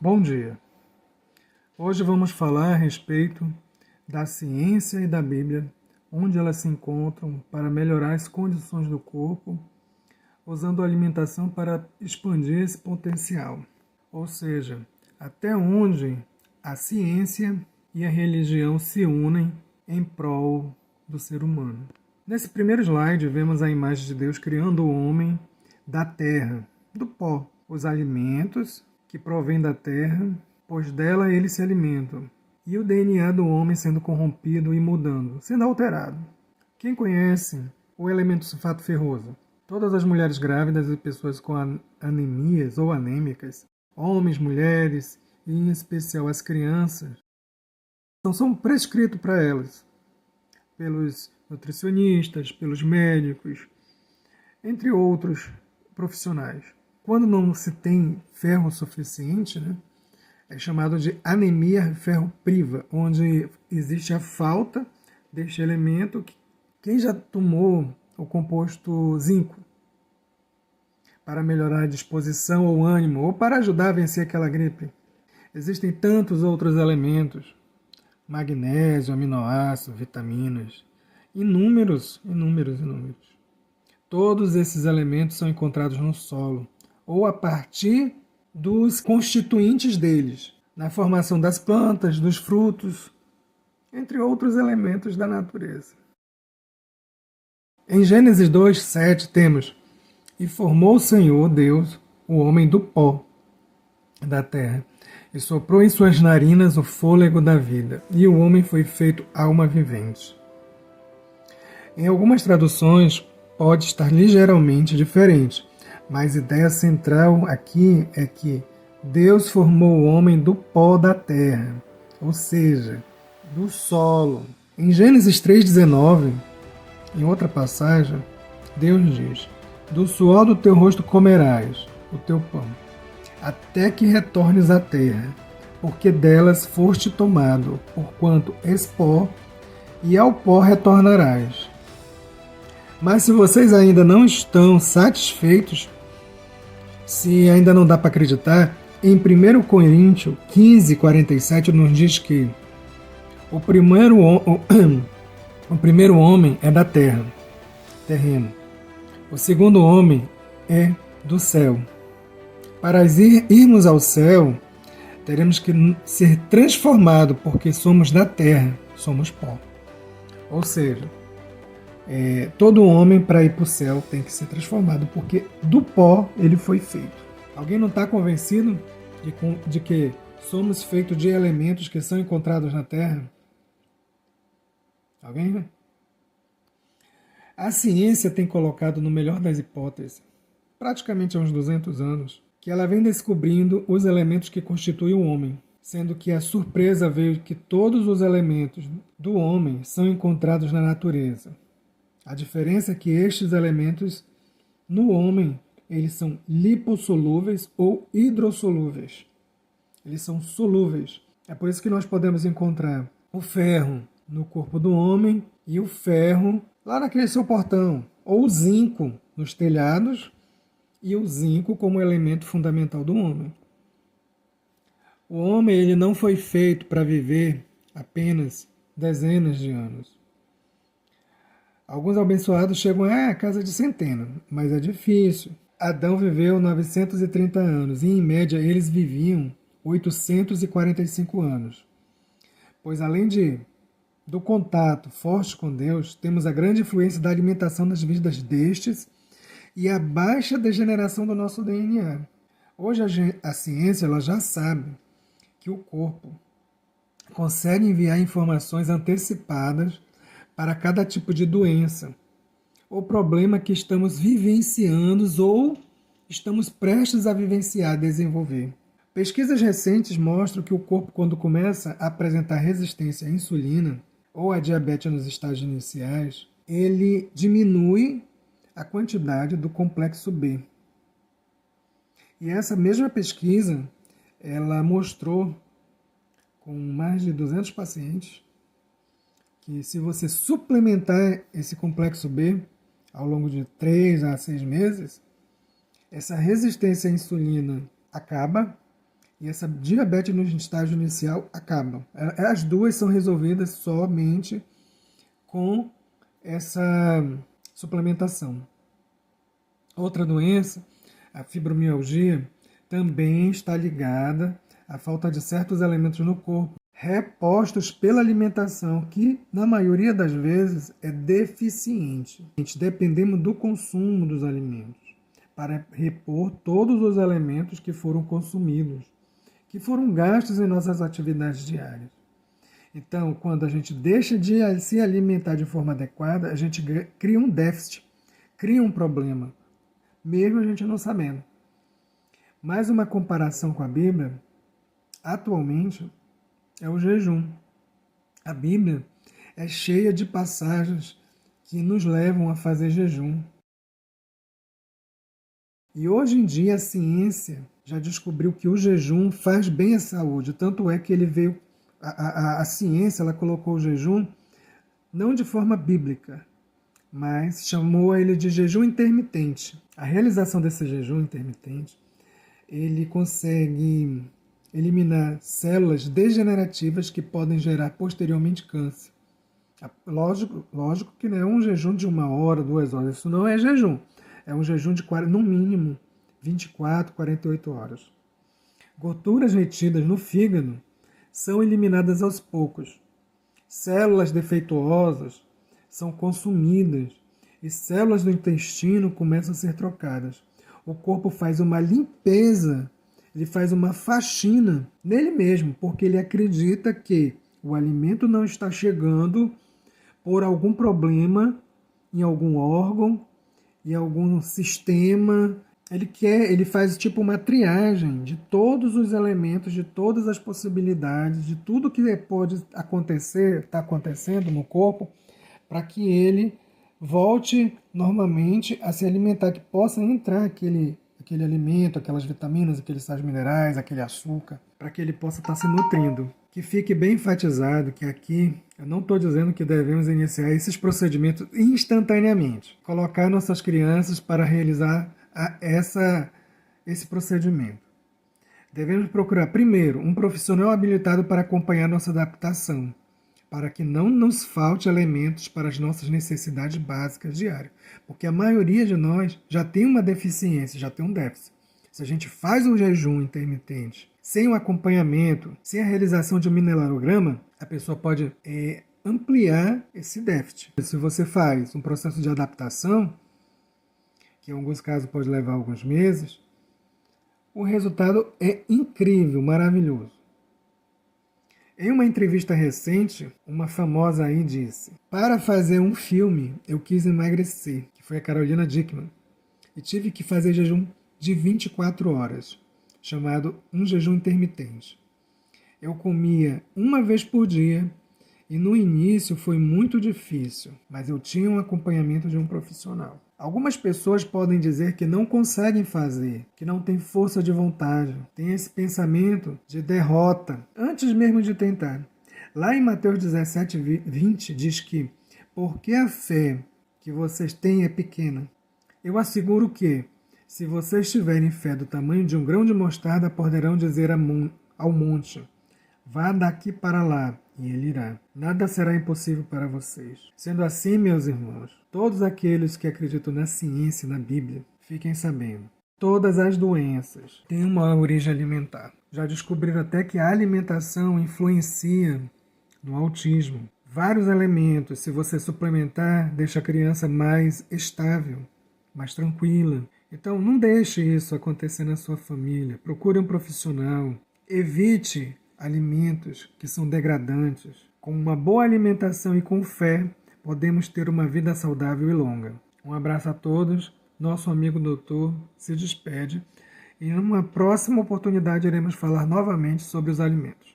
Bom dia. Hoje vamos falar a respeito da ciência e da Bíblia, onde elas se encontram para melhorar as condições do corpo, usando a alimentação para expandir esse potencial. Ou seja, até onde a ciência e a religião se unem em prol do ser humano. Nesse primeiro slide, vemos a imagem de Deus criando o homem da terra, do pó, os alimentos que provém da terra, pois dela eles se alimentam, e o DNA do homem sendo corrompido e mudando, sendo alterado. Quem conhece o elemento sulfato ferroso? Todas as mulheres grávidas e pessoas com anemias ou anêmicas, homens, mulheres e em especial as crianças, são prescritos para elas, pelos nutricionistas, pelos médicos, entre outros profissionais. Quando não se tem ferro suficiente, é chamado de anemia ferropriva, onde existe a falta deste elemento. Quem já tomou o composto zinco para melhorar a disposição ou ânimo, ou para ajudar a vencer aquela gripe? Existem tantos outros elementos, magnésio, aminoácidos, vitaminas, inúmeros. Todos esses elementos são encontrados no solo, ou a partir dos constituintes deles, na formação das plantas, dos frutos, entre outros elementos da natureza. Em Gênesis 2:7 temos: "E formou o Senhor Deus o homem do pó da terra, e soprou em suas narinas o fôlego da vida, e o homem foi feito alma vivente." Em algumas traduções pode estar ligeiramente diferente, mas a ideia central aqui é que Deus formou o homem do pó da terra, ou seja, do solo. Em Gênesis 3:19, em outra passagem, Deus diz: "Do suor do teu rosto comerás o teu pão, até que retornes à terra, porque delas foste tomado, porquanto és pó, e ao pó retornarás." Mas se vocês ainda não estão satisfeitos, se ainda não dá para acreditar, em 1 Coríntios 15:47 nos diz que o primeiro homem é da terra, terreno. O segundo homem é do céu. Para irmos ao céu, teremos que ser transformados, porque somos da terra, somos pó. Ou seja, todo homem para ir para o céu tem que ser transformado, porque do pó ele foi feito. Alguém não está convencido de que somos feitos de elementos que são encontrados na terra? Alguém? A ciência tem colocado, no melhor das hipóteses, praticamente há uns 200 anos, que ela vem descobrindo os elementos que constituem o homem, sendo que a surpresa veio que todos os elementos do homem são encontrados na natureza. A diferença é que estes elementos, no homem, eles são lipossolúveis ou hidrossolúveis. Eles são solúveis. É por isso que nós podemos encontrar o ferro no corpo do homem e o ferro lá naquele seu portão, ou o zinco nos telhados e o zinco como elemento fundamental do homem. O homem ele não foi feito para viver apenas dezenas de anos. Alguns abençoados chegam à casa de centena, mas é difícil. Adão viveu 930 anos e, em média, eles viviam 845 anos. Pois, além do contato forte com Deus, temos a grande influência da alimentação nas vidas destes e a baixa degeneração do nosso DNA. Hoje a ciência ela já sabe que o corpo consegue enviar informações antecipadas para cada tipo de doença ou problema que estamos vivenciando ou estamos prestes a vivenciar, desenvolver. Pesquisas recentes mostram que o corpo, quando começa a apresentar resistência à insulina ou à diabetes nos estágios iniciais, ele diminui a quantidade do complexo B. E essa mesma pesquisa, ela mostrou com mais de 200 pacientes que se você suplementar esse complexo B ao longo de 3 a 6 meses, essa resistência à insulina acaba e essa diabetes no estágio inicial acabam. As duas são resolvidas somente com essa suplementação. Outra doença, a fibromialgia, também está ligada à falta de certos elementos no corpo, repostos pela alimentação, que na maioria das vezes é deficiente. Dependemos do consumo dos alimentos para repor todos os elementos que foram consumidos, que foram gastos em nossas atividades diárias. Então, quando a gente deixa de se alimentar de forma adequada, a gente cria um déficit, cria um problema, mesmo a gente não sabendo. Mais uma comparação com a Bíblia, atualmente, é o jejum. A Bíblia é cheia de passagens que nos levam a fazer jejum. E hoje em dia a ciência já descobriu que o jejum faz bem à saúde, tanto é que ele veio, a ciência ela colocou o jejum não de forma bíblica, mas chamou ele de jejum intermitente. A realização desse jejum intermitente, ele consegue eliminar células degenerativas que podem gerar posteriormente câncer. Lógico que não é um jejum de 1 hora, 2 horas, isso não é jejum. É um jejum de, no mínimo, 24, 48 horas. Gorduras retidas no fígado são eliminadas aos poucos. Células defeituosas são consumidas e células do intestino começam a ser trocadas. O corpo faz uma limpeza, ele faz uma faxina nele mesmo, porque ele acredita que o alimento não está chegando por algum problema em algum órgão, em algum sistema. Ele faz tipo uma triagem de todos os elementos, de todas as possibilidades, de tudo que pode acontecer, está acontecendo no corpo, para que ele volte normalmente a se alimentar, que possa entrar aquele alimento, aquelas vitaminas, aqueles sais minerais, aquele açúcar, para que ele possa estar se nutrindo. Que fique bem enfatizado que aqui eu não estou dizendo que devemos iniciar esses procedimentos instantaneamente. Colocar nossas crianças para realizar esse procedimento. Devemos procurar, primeiro, um profissional habilitado para acompanhar nossa adaptação, para que não nos falte elementos para as nossas necessidades básicas diárias. Porque a maioria de nós já tem uma deficiência, já tem um déficit. Se a gente faz um jejum intermitente, sem o acompanhamento, sem a realização de um mineralograma, a pessoa pode ampliar esse déficit. Se você faz um processo de adaptação, que em alguns casos pode levar alguns meses, o resultado é incrível, maravilhoso. Em uma entrevista recente, uma famosa aí disse: para fazer um filme, eu quis emagrecer, que foi a Carolina Dickman, e tive que fazer jejum de 24 horas, chamado um jejum intermitente. Eu comia uma vez por dia, e no início foi muito difícil, mas eu tinha um acompanhamento de um profissional. Algumas pessoas podem dizer que não conseguem fazer, que não têm força de vontade, tem esse pensamento de derrota, antes mesmo de tentar. Lá em Mateus 17, 20, diz que, porque a fé que vocês têm é pequena, eu asseguro que, se vocês tiverem fé do tamanho de um grão de mostarda, poderão dizer ao monte: vá daqui para lá, e ele irá. Nada será impossível para vocês. Sendo assim, meus irmãos, todos aqueles que acreditam na ciência e na Bíblia, fiquem sabendo. Todas as doenças têm uma origem alimentar. Já descobriram até que a alimentação influencia no autismo. Vários elementos, se você suplementar, deixa a criança mais estável, mais tranquila. Então, não deixe isso acontecer na sua família. Procure um profissional. Evite alimentos que são degradantes. Com uma boa alimentação e com fé, podemos ter uma vida saudável e longa. Um abraço a todos. Nosso amigo doutor se despede. E numa próxima oportunidade iremos falar novamente sobre os alimentos.